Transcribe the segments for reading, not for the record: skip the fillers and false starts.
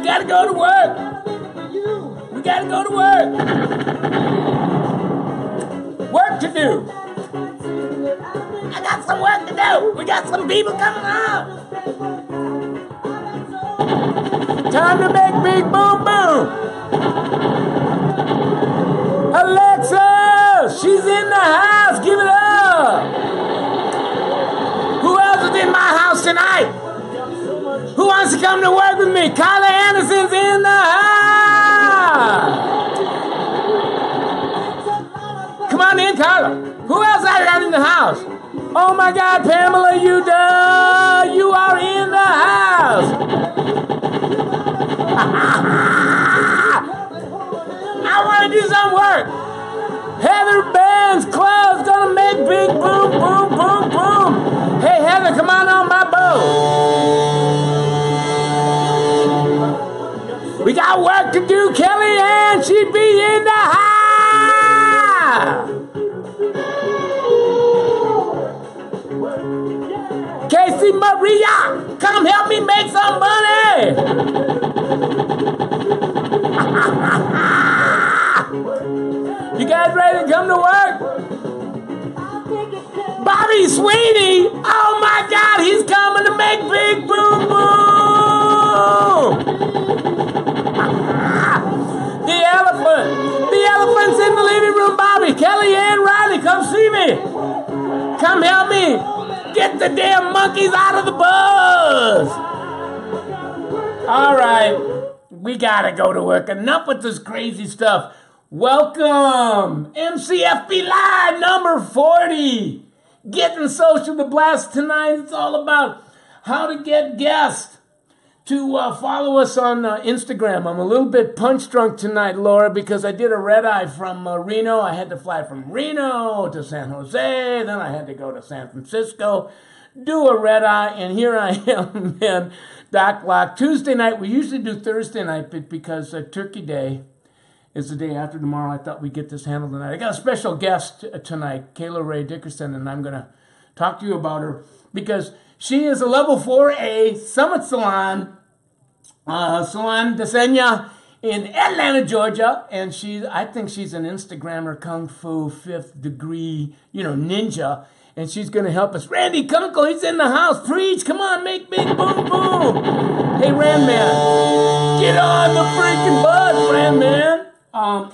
We gotta go to work. We gotta go to work. Work to do. I got some work to do. We got some people coming out. Time to make big boom boom. Alexa, she's in the house. Give it up. Who else is in my house tonight? Who wants to come to work with me? Kyla Anderson's in the house. Come on in, Kyla. Who else I got in the house? Oh my God, Pamela, you are in the house. I want to do some work. Heather Benz Club's gonna make big boom, boom, boom, boom. Hey, Heather, come on my boat. We got work to do, Kellyanne. She'd be in the house. Casey Maria, come help me make some money. You guys ready to come to work? Bobby Sweeney, oh my God, he's coming to make big boom boom. The elephant's in the living room, Bobby. Kellyanne Riley, come see me. Come help me get the damn monkeys out of the bus. All right, we gotta go to work. Enough with this crazy stuff. Welcome, MCFB Live number 40. Getting social to blast tonight. It's all about how to get guests to follow us on Instagram. I'm a little bit punch drunk tonight, Laura, because I did a red eye from Reno. I had to fly from Reno to San Jose. Then I had to go to San Francisco, do a red eye, and here I am, man, Doc Lock. Tuesday night, we usually do Thursday night, but because Turkey Day is the day after tomorrow, I thought we'd get this handled tonight. I got a special guest tonight, Kayla Ray Dickerson, and I'm going to talk to you about her because she is a level 4A Summit Salon, Salon de Senya in Atlanta, Georgia, and I think she's an Instagrammer, Kung Fu, 5th degree, ninja, and she's going to help us. Randy Kunkel, he's in the house. Preach, come on, make big boom boom. Hey, Ran Man, get on the freaking bus, Ran Man.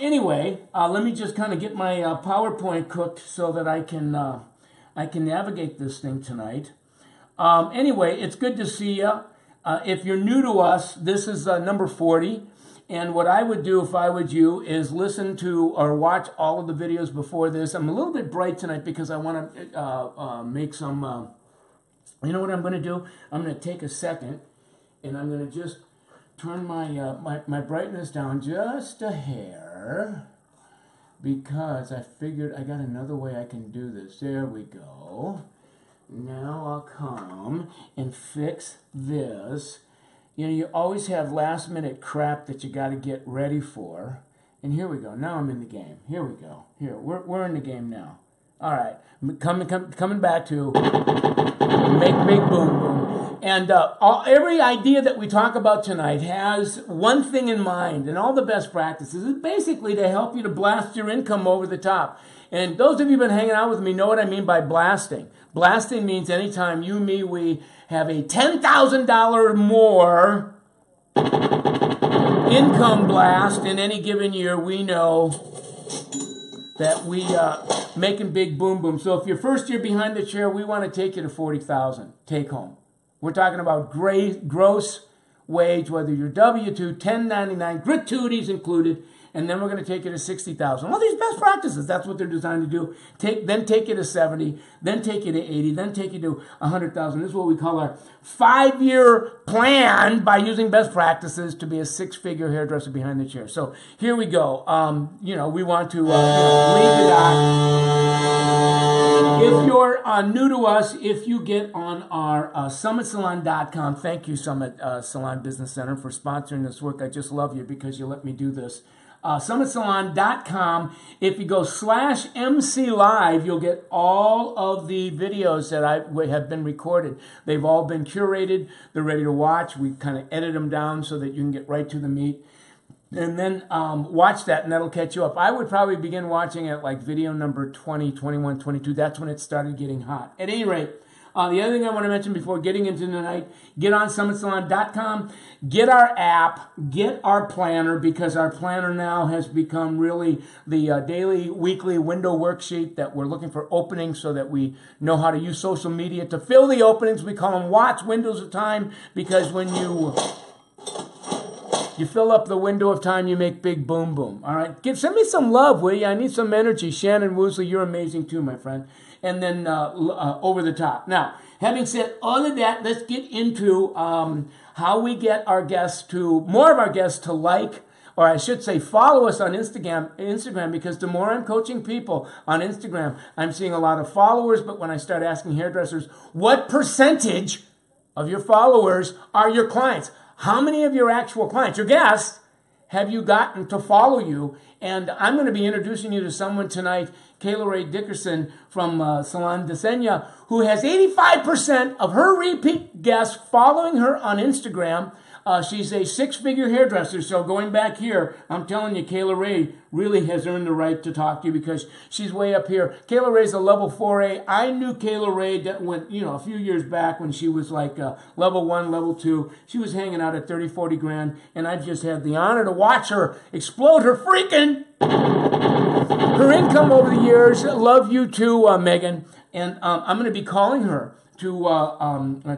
Anyway, let me just kind of get my PowerPoint cooked so that I can navigate this thing tonight. Anyway, it's good to see you. If you're new to us, this is number 40. And what I would do if I was you is listen to or watch all of the videos before this. I'm a little bit bright tonight because I want to make some, you know what I'm going to do? I'm going to take a second and I'm going to just turn my brightness down just a hair because I figured I got another way I can do this. There we go. Now I'll come and fix this. You always have last minute crap that you got to get ready for. And here we go. Now I'm in the game. Here we go. Here, we're in the game now. All right. Coming back to make big boom boom. And every idea that we talk about tonight has one thing in mind, and all the best practices is basically to help you to blast your income over the top. And those of you who've been hanging out with me know what I mean by blasting. Blasting means anytime we have a $10,000 more income blast in any given year, we know that we making big boom boom. So if you're first year behind the chair, we want to take you to 40,000 take home. We're talking about gross wage, whether you're W-2, 1099, gratuities included, and then we're going to take you to 60,000. All these best practices, that's what they're designed to do. Then take you to 70, then take you to 80, then take you to 100,000. This is what we call our 5-year plan by using best practices to be a 6-figure hairdresser behind the chair. So here we go. We want to lead the doc. If you're new to us, if you get on our SummitSalon.com, thank you, Summit Salon Business Center, for sponsoring this work. I just love you because you let me do this. summitsalon.com. If you go /MC Live, you'll get all of the videos that have been recorded. They've all been curated. They're ready to watch. We kind of edit them down so that you can get right to the meat. And then watch that, and that'll catch you up. I would probably begin watching at like video number 20, 21, 22. That's when it started getting hot. At any rate, the other thing I want to mention before getting into tonight, get on summitsalon.com, get our app, get our planner, because our planner now has become really the daily, weekly window worksheet that we're looking for openings so that we know how to use social media to fill the openings. We call them watts, windows of time, because when you fill up the window of time, you make big boom boom. All right? Send me some love, will you? I need some energy. Shannon Woosley, you're amazing too, my friend. And then over the top. Now, having said all of that, let's get into how we get more of our guests to like, or I should say follow us on Instagram, because the more I'm coaching people on Instagram, I'm seeing a lot of followers, but when I start asking hairdressers, what percentage of your followers are your clients? How many of your actual clients, your guests, have you gotten to follow you? And I'm going to be introducing you to someone tonight, Kayla Ray Dickerson from Salon Desenia, who has 85% of her repeat guests following her on Instagram. She's a six-figure hairdresser, so going back here, I'm telling you, Kayla Ray really has earned the right to talk to you because she's way up here. Kayla Ray's a level 4A. I knew Kayla Ray a few years back when she was like level 1, level 2. She was hanging out at 30, 40 grand, and I've just had the honor to watch her explode her income over the years. Love you too, Megan. And I'm going to be calling her to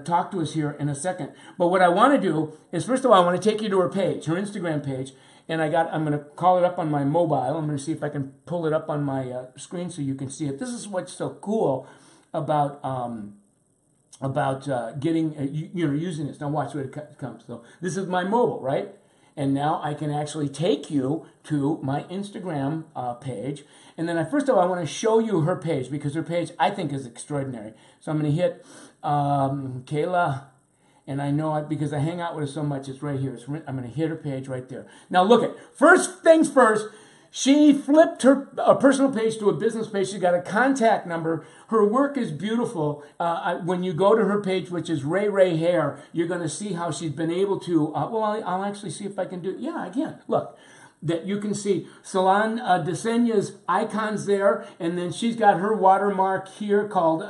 talk to us here in a second. But what I want to do is, first of all, I want to take you to her page, her Instagram page, and I'm going to call it up on my mobile. I'm going to see if I can pull it up on my screen so you can see it. This is what's so cool about getting using this. Now watch where it comes. So this is my mobile, right? And now I can actually take you to my Instagram page. And then first of all, I want to show you her page, because her page I think is extraordinary. So I'm going to hit Kayla, and I know because I hang out with her so much, it's right here. I'm going to hit her page right there. Now look at, first things first, she flipped her personal page to a business page. She got a contact number. Her work is beautiful. When you go to her page, which is Ray Hair, you're going to see how she's been able to, I'll actually see if I can do it. Yeah, I can. Look, that you can see Salon Desenia's icons there, and then she's got her watermark here called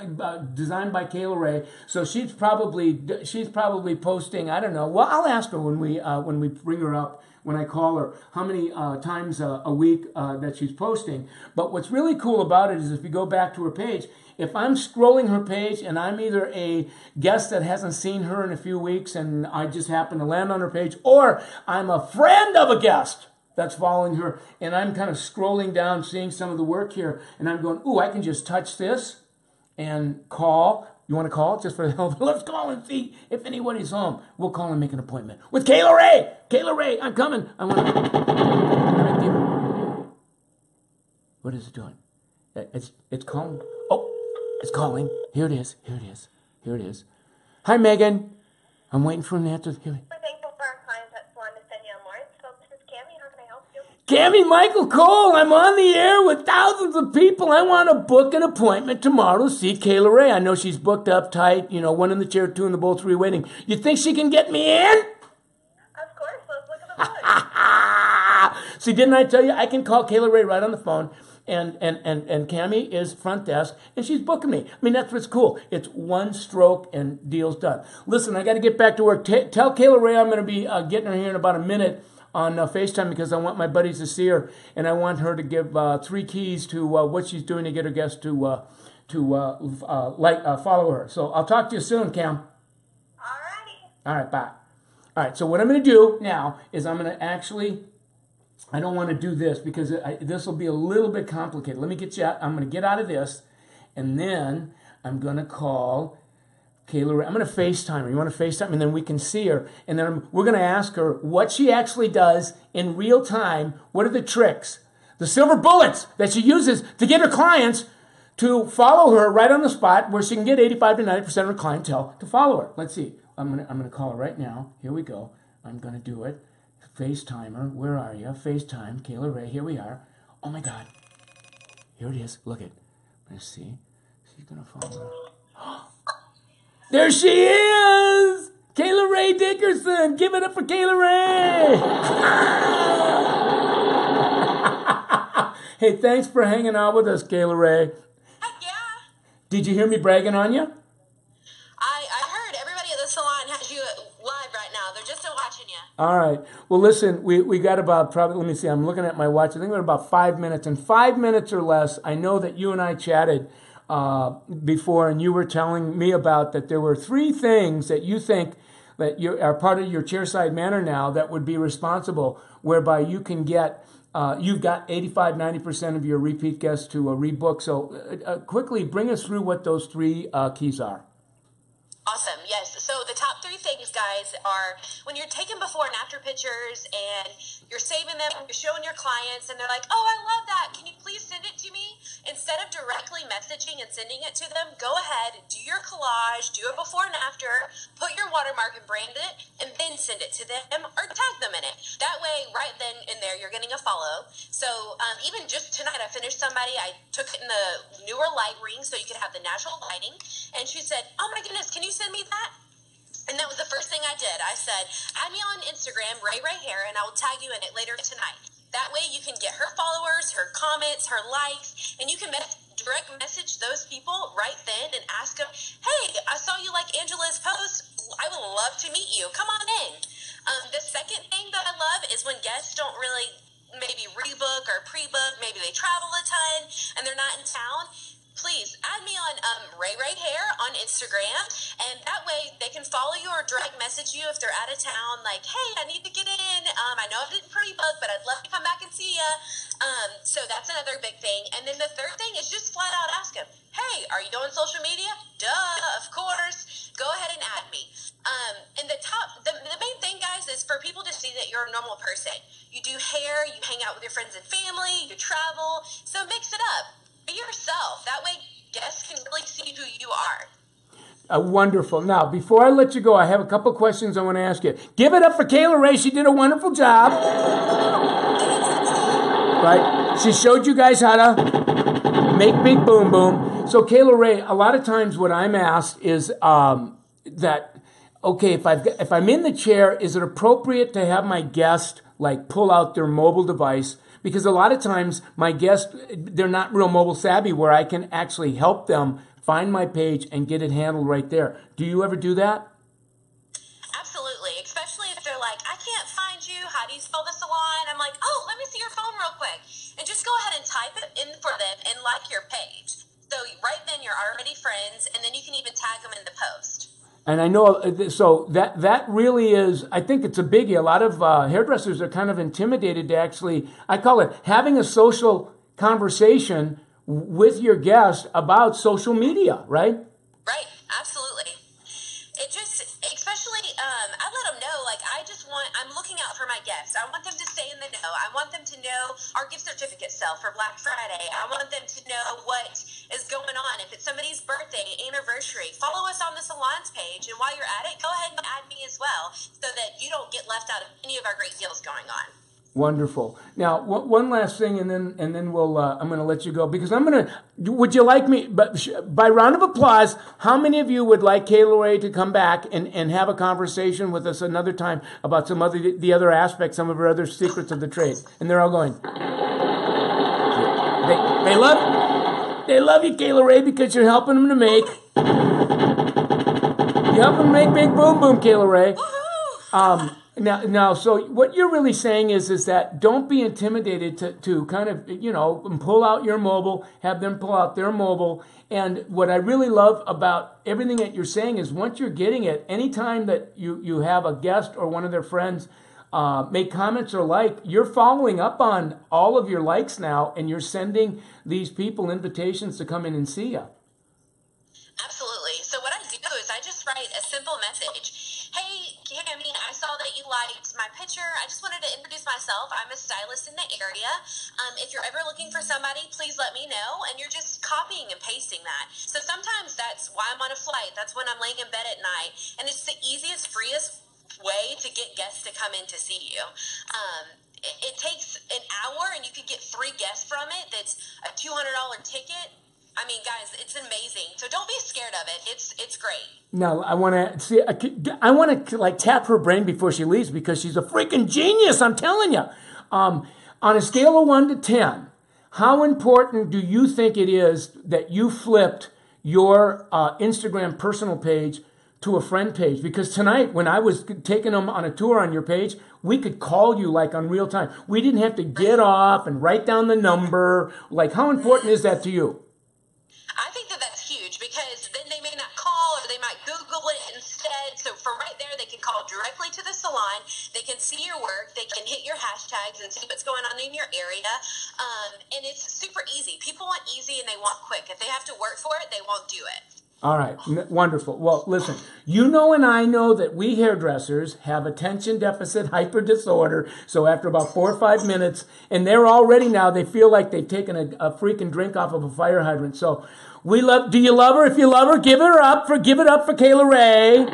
designed by Kayla Ray. So she's probably posting, I don't know. Well, I'll ask her when we bring her up, when I call her, how many times a week that she's posting. But what's really cool about it is if you go back to her page, if I'm scrolling her page and I'm either a guest that hasn't seen her in a few weeks and I just happen to land on her page, or I'm a friend of a guest that's following her, and I'm kind of scrolling down, seeing some of the work here, and I'm going, ooh, I can just touch this and call. You want to call? Just for the hell of it. Let's call and see if anybody's home. We'll call and make an appointment with Kayla Ray. Kayla Ray, I'm coming. I want to... What is it doing? It's calling. Oh, it's calling. Here it is. Here it is. Here it is. Hi, Megan. I'm waiting for an answer. Here. Cammy Michael Cole, I'm on the air with thousands of people. I want to book an appointment tomorrow to see Kayla Ray. I know she's booked up tight, one in the chair, two in the bowl, three waiting. You think she can get me in? Of course, let's look at the book. See, didn't I tell you I can call Kayla Ray right on the phone, and Cammy is front desk, and she's booking me. I mean, that's what's cool. It's one stroke and deal's done. Listen, I got to get back to work. Tell Kayla Ray I'm going to be getting her here in about a minute on FaceTime, because I want my buddies to see her, and I want her to give 3 keys to what she's doing to get her guests to follow her. So I'll talk to you soon, Cam. Alrighty. All right, bye. All right, so what I'm going to do now is I'm going to actually, I don't want to do this because this will be a little bit complicated. Let me get you out. I'm going to get out of this, and then I'm going to call Kayla Ray. I'm going to FaceTime her. You want to FaceTime? And then we can see her. And then we're going to ask her what she actually does in real time. What are the tricks, the silver bullets that she uses to get her clients to follow her right on the spot, where she can get 85 to 90% of her clientele to follow her. Let's see. I'm going to call her right now. Here we go. I'm going to do it. FaceTimer, where are you? FaceTime, Kayla Ray, here we are. Oh my God. Here it is. Look it. Let's see. She's going to follow. There she is! Kayla Ray Dickerson! Give it up for Kayla Ray! Hey, thanks for hanging out with us, Kayla Ray. Heck yeah. Did you hear me bragging on you? I heard everybody at the salon has you live right now. They're just watching you. All right. Well, listen, we got about probably, let me see, I'm looking at my watch. I think we're about 5 minutes. In 5 minutes or less, I know that you and I chatted before, and you were telling me about that there were 3 things that you think that you are part of your chairside manor now that would be responsible, whereby you can get, you've got 85-90% of your repeat guests to rebook. So quickly bring us through what those 3 keys are. Awesome. Yes. So the top 3 things, guys, are when you're taking before and after pictures and you're saving them, you're showing your clients, and they're like, oh, I love that. Can you please send it to me? Instead of directly messaging and sending it to them, go ahead, do your collage, do it before and after, put your watermark and brand it, and then send it to them or tag them in it. That way, right then and there, you're getting a follow. So even just tonight, I finished somebody. I took it in the newer light ring so you could have the natural lighting. And she said, oh, my goodness, can you send me that? And that was the first thing I did. I said, add me on Instagram, Ray Hair, and I will tag you in it later tonight. That way you can get her followers, her comments, her likes, and you can direct message those people right then and ask them, hey, I saw you like Angela's post. I would love to meet you. Come on in. The second thing that I love is when guests don't really maybe rebook or pre-book. Maybe they travel a ton and they're not in town. Please add me on Ray Hair on Instagram, and that way they can follow you or direct message you if they're out of town, like, hey, I need to get in. I know I didn't pre-book, but I'd love to come back and see you. So that's another big thing. And then the third thing is just flat out ask them, hey, are you doing social media? Duh, of course. Go ahead and add me. And the main thing, guys, is for people to see that you're a normal person. You do hair, you hang out with your friends and family, you travel, so mix it up. Be yourself. That way guests can really see who you are. Wonderful. Now, before I let you go, I have a couple questions I want to ask you. Give it up for Kayla Ray. She did a wonderful job. Right? She showed you guys how to make big boom boom. So, Kayla Ray, a lot of times what I'm asked is that, okay, if I'm in the chair, is it appropriate to have my guest like pull out their mobile device? Because a lot of times my guests, they're not real mobile savvy where I can actually help them find my page and get it handled right there. Do you ever do that? Absolutely. Especially if they're like, I can't find you. How do you spell the salon? I'm like, oh, let me see your phone real quick. And just go ahead and type it in for them and like your page. So right then you're already friends, and then you can even tag them in the post. And I know, so that really is, I think it's a biggie. A lot of hairdressers are kind of intimidated to actually, I call it having a social conversation with your guest about social media, right? Right, absolutely. It just, especially, I let them know, like, I'm looking out for my guests. I want them to stay in the know. I want them to know our gift certificate sale for Black Friday. I want them to know what is going on. If it's somebody's birthday, anniversary, follow us on the salon's page. And while you're at it, go ahead and add me as well so that you don't get left out of any of our great deals going on. Wonderful. Now, one last thing, and then we'll. I'm going to let you go because I'm going to. Would you like me? But by round of applause, how many of you would like Kayla Ray to come back and have a conversation with us another time about some the other aspects, some of her other secrets of the trade? And they're all going. They love you, Kayla Ray, because you're helping them to make. You're helping them make big boom boom, Kayla Ray. Now, so what you're really saying is that don't be intimidated to kind of, pull out your mobile, have them pull out their mobile. And what I really love about everything that you're saying is once you're getting it, anytime that you have a guest or one of their friends make comments or like, you're following up on all of your likes now, and you're sending these people invitations to come in and see you. Absolutely. So what I do is I just write a simple message. Hey, Cammy, I saw that you liked my picture. I just wanted to introduce myself. I'm a stylist in the area. If you're ever looking for somebody, please let me know. And you're just copying and pasting that. So sometimes that's why I'm on a flight. That's when I'm laying in bed at night. And it's the easiest, freest way to get guests to come in to see you. It takes an hour, and you can get 3 guests from it. That's a $200 ticket. I mean, guys, it's amazing. So don't be scared of it. It's great. Now, I want to see. I want to like tap her brain before she leaves because she's a freaking genius. I'm telling you. On a scale of 1 to 10, how important do you think it is that you flipped your Instagram personal page to a friend page? Because tonight, when I was taking them on a tour on your page, we could call you like on real time. We didn't have to get off and write down the number. Like, how important is that to you? I think that that's huge because then they may not call or they might Google it instead. So from right there, they can call directly to the salon. They can see your work. They can hit your hashtags and see what's going on in your area. And it's super easy. People want easy and they want quick. If they have to work for it, they won't do it. All right. Wonderful. Well, listen, you know and I know that we hairdressers have attention deficit hyper disorder. So after about 4 or 5 minutes, and they're already now, they feel like they've taken a freaking drink off of a fire hydrant. So do you love her? If you love her, give it up for Kayla Ray.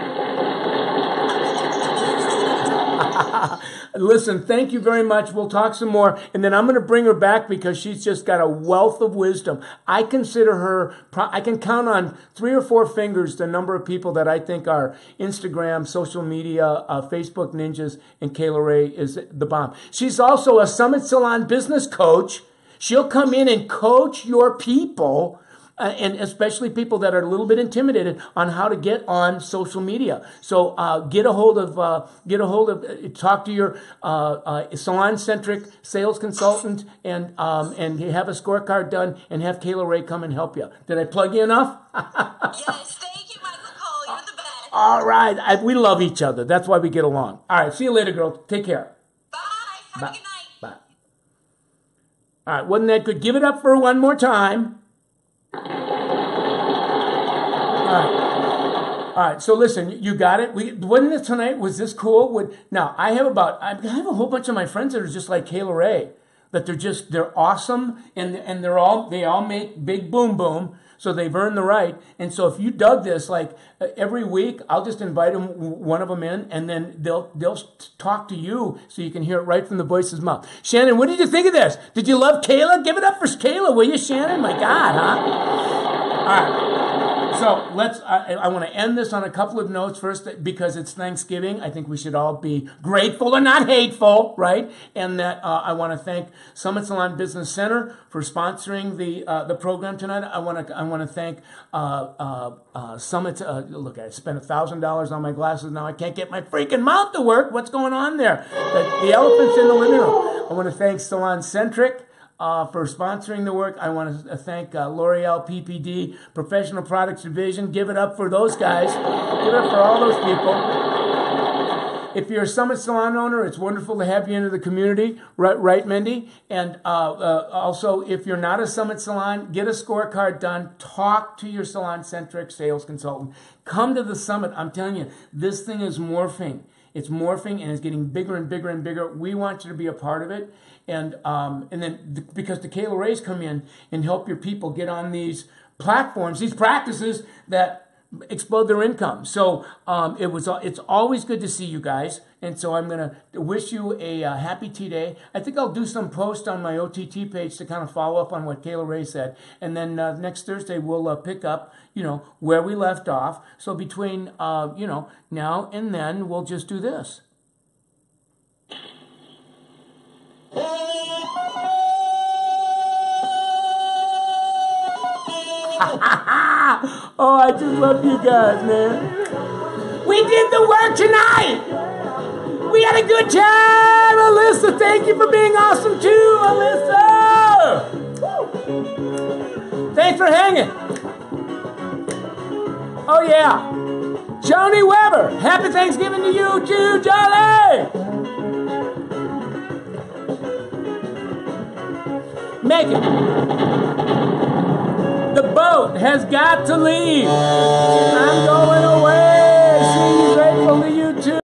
Listen, thank you very much. We'll talk some more. And then I'm going to bring her back because she's just got a wealth of wisdom. I consider her, I can count on 3 or 4 fingers the number of people that I think are Instagram, social media, Facebook ninjas, and Kayla Ray is the bomb. She's also a Summit Salon business coach. She'll come in and coach your people, and especially people that are a little bit intimidated on how to get on social media. So talk to your salon-centric sales consultant and have a scorecard done and have Kayla Ray come and help you. Did I plug you enough? Yes, thank you, Michael Cole. You're the best. All right. We love each other. That's why we get along. All right. See you later, girl. Take care. Bye. Have a good night. Bye. All right. Wasn't that good? Give it up for one more time. All right, so listen, you got it. Wasn't it tonight? Was this cool? Now I have a whole bunch of my friends that are just like Kayla Ray, that they're awesome and they all make big boom boom, so they've earned the right. And so if you dug this, like every week, I'll just invite one of them in, and then they'll talk to you so you can hear it right from the voice's mouth. Shannon, what did you think of this? Did you love Kayla? Give it up for Kayla, will you, Shannon? My God, huh? All right. So I want to end this on a couple of notes first because it's Thanksgiving. I think we should all be grateful and not hateful, right? And that I want to thank Summit Salon Business Center for sponsoring the program tonight. I want to thank Summit. Look, I spent $1,000 on my glasses now. I can't get my freaking mouth to work. What's going on there? The elephant's in the living room. I want to thank Salon Centric for sponsoring the work. I want to thank L'Oreal PPD, Professional Products Division. Give it up for those guys. Give it up for all those people. If you're a Summit Salon owner, it's wonderful to have you into the community. Right, Mindy? And also, if you're not a Summit Salon, get a scorecard done. Talk to your salon-centric sales consultant. Come to the Summit. I'm telling you, this thing is morphing. It's morphing and it's getting bigger and bigger and bigger. We want you to be a part of it. And then because the Kayla Rays come in and help your people get on these platforms, these practices that explode their income. So it's always good to see you guys. And so I'm going to wish you a happy T-Day. I think I'll do some post on my OTT page to kind of follow up on what Kayla Ray said. And then next Thursday we'll pick up, where we left off. So between, now and then we'll just do this. Oh, I just love you guys, man. We did the work tonight. We had a good time. Alyssa, thank you for being awesome too, Alyssa. Thanks for hanging. Oh, yeah. Joni Weber, happy Thanksgiving to you too, Jolly. Megan, the boat has got to leave. I'm going away.